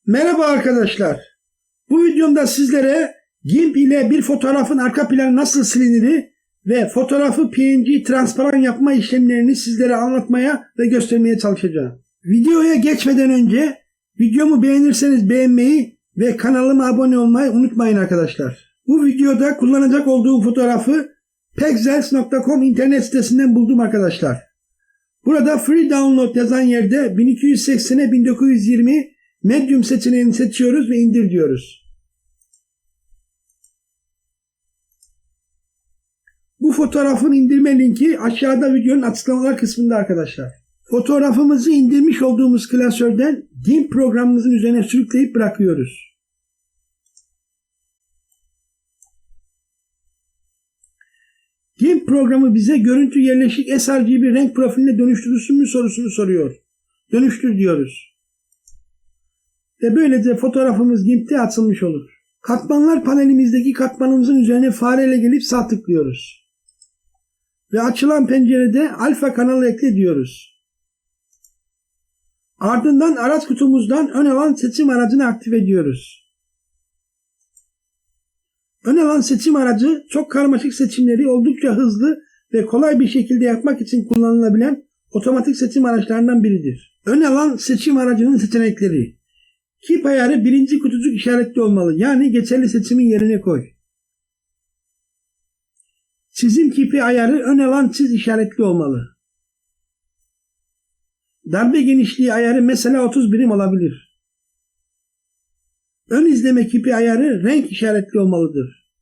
Merhaba arkadaşlar. Bu videomda sizlere GIMP ile bir fotoğrafın arka planı nasıl silinir ve fotoğrafı PNG transparan yapma işlemlerini sizlere anlatmaya ve göstermeye çalışacağım. Videoya geçmeden önce videomu beğenirseniz beğenmeyi ve kanalıma abone olmayı unutmayın arkadaşlar. Bu videoda kullanacak olduğum fotoğrafı pexels.com internet sitesinden buldum arkadaşlar. Burada free download yazan yerde 1280'e 1920 medium seçeneğini seçiyoruz ve indir diyoruz. Bu fotoğrafın indirme linki aşağıda videonun açıklamalar kısmında arkadaşlar. Fotoğrafımızı indirmiş olduğumuz klasörden GIMP programımızın üzerine sürükleyip bırakıyoruz. GIMP programı bize görüntü yerleşik sRGB renk profiline dönüştürülsün mü sorusunu soruyor. Dönüştür diyoruz. Ve böylece fotoğrafımız GIMP'te açılmış olur. Katmanlar panelimizdeki katmanımızın üzerine fareyle gelip sağ tıklıyoruz. Ve açılan pencerede alfa kanalı ekle diyoruz. Ardından araç kutumuzdan ön alan seçim aracını aktif ediyoruz. Ön alan seçim aracı çok karmaşık seçimleri oldukça hızlı ve kolay bir şekilde yapmak için kullanılabilen otomatik seçim araçlarından biridir. Ön alan seçim aracının seçenekleri: Keep ayarı birinci kutucuk işaretli olmalı. Yani geçerli seçimin yerine koy. Çizim kipi ayarı ön alan çiz işaretli olmalı. Darbe genişliği ayarı mesela 30 birim olabilir. Ön izleme kipi ayarı renk işaretli olmalıdır.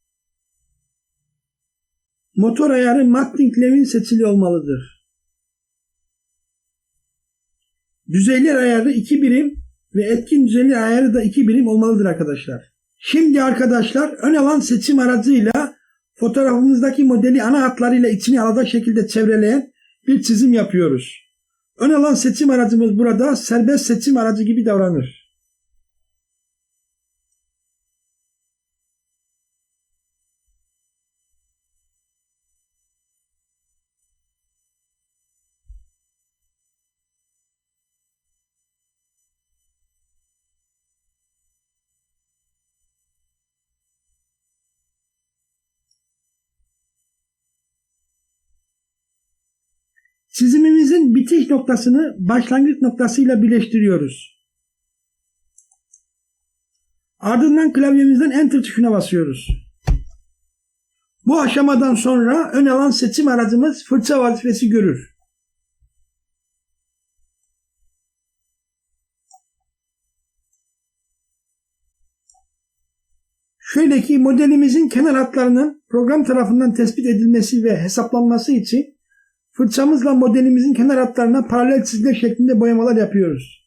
Motor ayarı Matting Levin seçili olmalıdır. Düzeyler ayarı 2 birim ve etkin düzeyler ayarı da 2 birim olmalıdır arkadaşlar. Şimdi arkadaşlar ön alan seçim aracıyla fotoğrafımızdaki modeli ana hatlarıyla içini alacak şekilde çevreleyen bir çizim yapıyoruz. Ön alan seçim aracımız burada serbest seçim aracı gibi davranır. Çizimimizin bitiş noktasını başlangıç noktasıyla birleştiriyoruz. Ardından klavyemizden Enter tuşuna basıyoruz. Bu aşamadan sonra ön alan seçim aracımız fırça vazifesi görür. Şöyle ki modelimizin kenar hatlarının program tarafından tespit edilmesi ve hesaplanması için fırçamızla modelimizin kenar hatlarına paralel çizgiler şeklinde boyamalar yapıyoruz.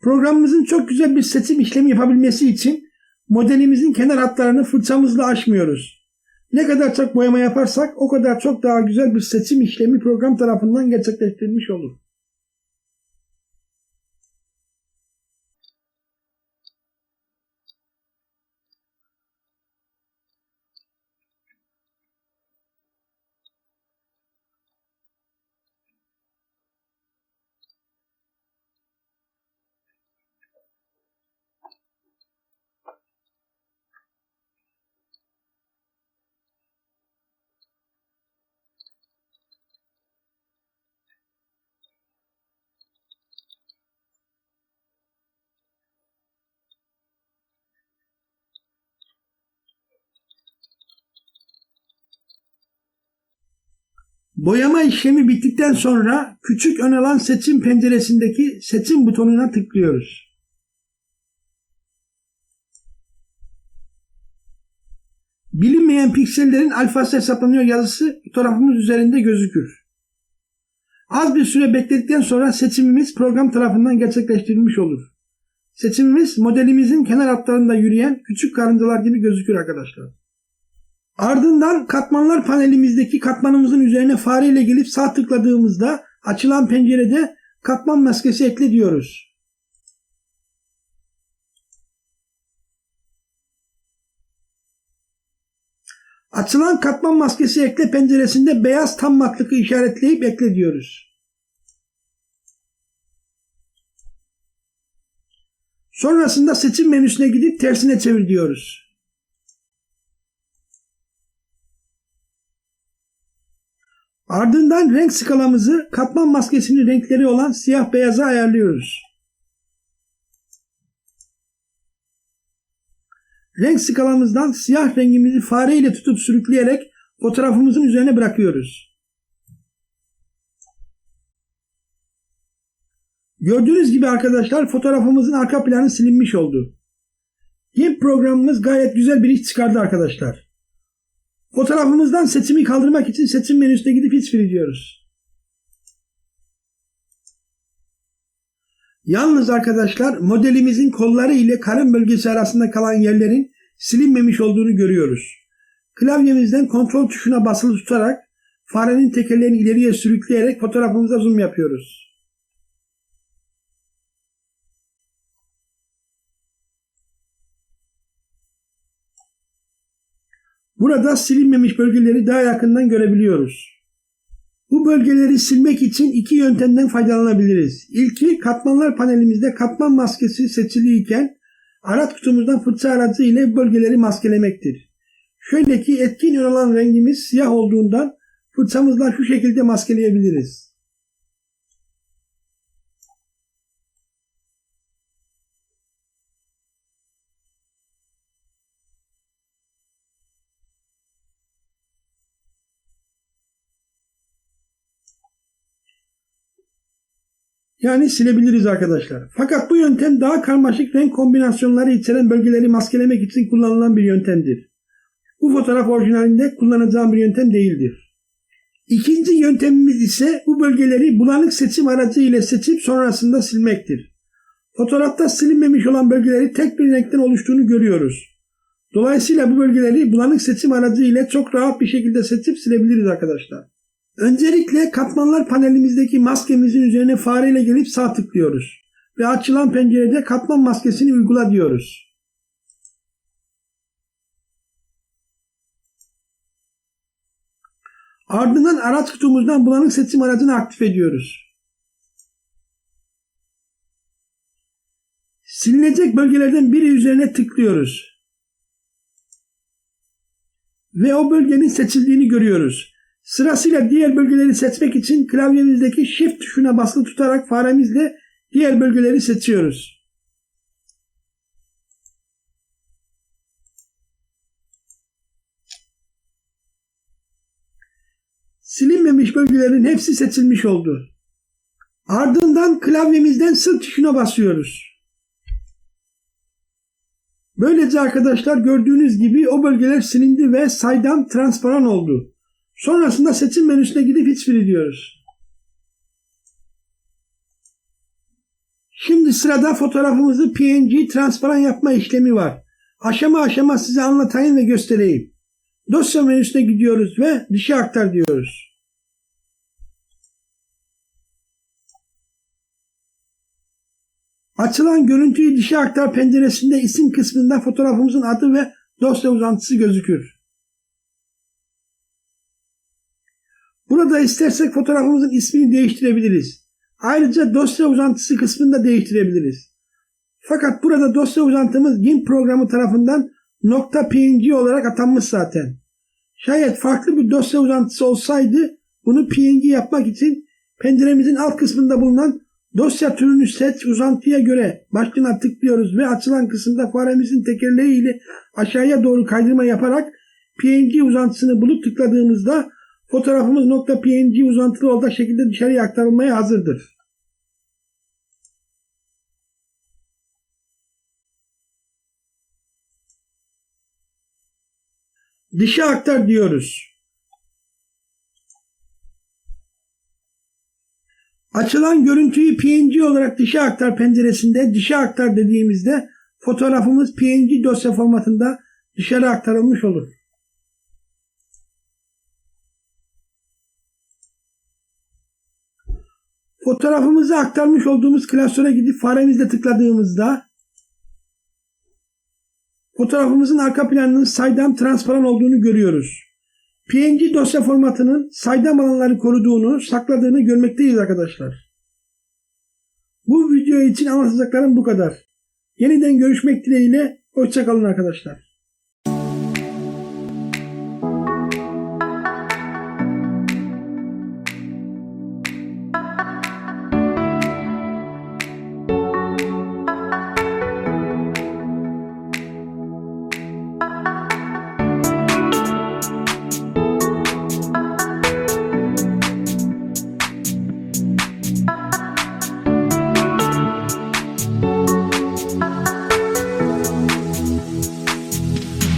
Programımızın çok güzel bir seçim işlemi yapabilmesi için modelimizin kenar hatlarını fırçamızla aşmıyoruz. Ne kadar çok boyama yaparsak o kadar çok daha güzel bir seçim işlemi program tarafından gerçekleştirilmiş olur. Boyama işlemi bittikten sonra küçük ön alan seçim penceresindeki seçim butonuna tıklıyoruz. Bilinmeyen piksellerin alfası hesaplanıyor yazısı fotoğrafımız üzerinde gözükür. Az bir süre bekledikten sonra seçimimiz program tarafından gerçekleştirilmiş olur. Seçimimiz modelimizin kenar hatlarında yürüyen küçük karıncalar gibi gözükür arkadaşlar. Ardından katmanlar panelimizdeki katmanımızın üzerine fareyle gelip sağ tıkladığımızda açılan pencerede katman maskesi ekle diyoruz. Açılan katman maskesi ekle penceresinde beyaz tam matlıkı işaretleyip ekle diyoruz. Sonrasında seçim menüsüne gidip tersine çevir diyoruz. Ardından renk skalamızı katman maskesinin renkleri olan siyah beyaza ayarlıyoruz. Renk skalamızdan siyah rengimizi fare ile tutup sürükleyerek fotoğrafımızın üzerine bırakıyoruz. Gördüğünüz gibi arkadaşlar fotoğrafımızın arka planı silinmiş oldu. GIMP programımız gayet güzel bir iş çıkardı arkadaşlar. Fotoğrafımızdan seçimi kaldırmak için seçim menüsüne gidip hiçbiri diyoruz. Yalnız arkadaşlar modelimizin kolları ile karın bölgesi arasında kalan yerlerin silinmemiş olduğunu görüyoruz. Klavyemizden kontrol tuşuna basılı tutarak farenin tekerlerini ileriye sürükleyerek fotoğrafımıza zoom yapıyoruz. Burada silinmemiş bölgeleri daha yakından görebiliyoruz. Bu bölgeleri silmek için iki yöntemden faydalanabiliriz. İlki katmanlar panelimizde katman maskesi seçiliyken araç kutumuzdan fırça aracı ile bölgeleri maskelemektir. Şöyle ki etkin olan rengimiz siyah olduğundan fırçamızla şu şekilde maskeleyebiliriz. Yani silebiliriz arkadaşlar. Fakat bu yöntem daha karmaşık renk kombinasyonları içeren bölgeleri maskelemek için kullanılan bir yöntemdir. Bu fotoğraf orijinalinde kullanacağım bir yöntem değildir. İkinci yöntemimiz ise bu bölgeleri bulanık seçim aracı ile seçip sonrasında silmektir. Fotoğrafta silinmemiş olan bölgeleri tek bir renkten oluştuğunu görüyoruz. Dolayısıyla bu bölgeleri bulanık seçim aracı ile çok rahat bir şekilde seçip silebiliriz arkadaşlar. Öncelikle katmanlar panelimizdeki maskemizin üzerine fareyle gelip sağ tıklıyoruz. Ve açılan pencerede katman maskesini uygula diyoruz. Ardından araç kutumuzdan bulanık seçim aracını aktif ediyoruz. Silinecek bölgelerden biri üzerine tıklıyoruz. Ve o bölgenin seçildiğini görüyoruz. Sırasıyla diğer bölgeleri seçmek için klavyemizdeki Shift tuşuna basılı tutarak faremizle diğer bölgeleri seçiyoruz. Silinmemiş bölgelerin hepsi seçilmiş oldu. Ardından klavyemizden sil tuşuna basıyoruz. Böylece arkadaşlar gördüğünüz gibi o bölgeler silindi ve saydam transparan oldu. Sonrasında seçim menüsüne gidip hiçbiri diyoruz. Şimdi sırada fotoğrafımızı PNG transparan yapma işlemi var. Aşama aşama size anlatayım ve göstereyim. Dosya menüsüne gidiyoruz ve dışa aktar diyoruz. Açılan görüntüyü dışa aktar penceresinde isim kısmında fotoğrafımızın adı ve dosya uzantısı gözükür. Burada istersek fotoğrafımızın ismini değiştirebiliriz. Ayrıca dosya uzantısı kısmını da değiştirebiliriz. Fakat burada dosya uzantımız GIMP programı tarafından .png olarak atanmış zaten. Şayet farklı bir dosya uzantısı olsaydı bunu PNG yapmak için penceremizin alt kısmında bulunan dosya türünü seç uzantıya göre başlığına tıklıyoruz ve açılan kısımda faremizin tekerleği ile aşağıya doğru kaydırma yaparak PNG uzantısını bulup tıkladığımızda fotoğrafımız .png uzantılı olacak şekilde dışarıya aktarılmaya hazırdır. Dışa aktar diyoruz. Açılan görüntüyü PNG olarak dışa aktar penceresinde dışa aktar dediğimizde fotoğrafımız PNG dosya formatında dışarı aktarılmış olur. Fotoğrafımızı aktarmış olduğumuz klasöre gidip faremizle tıkladığımızda fotoğrafımızın arka planının saydam transparan olduğunu görüyoruz. PNG dosya formatının saydam alanları koruduğunu, sakladığını görmekteyiz arkadaşlar. Bu video için anlatacaklarım bu kadar. Yeniden görüşmek dileğiyle, hoşça kalın arkadaşlar.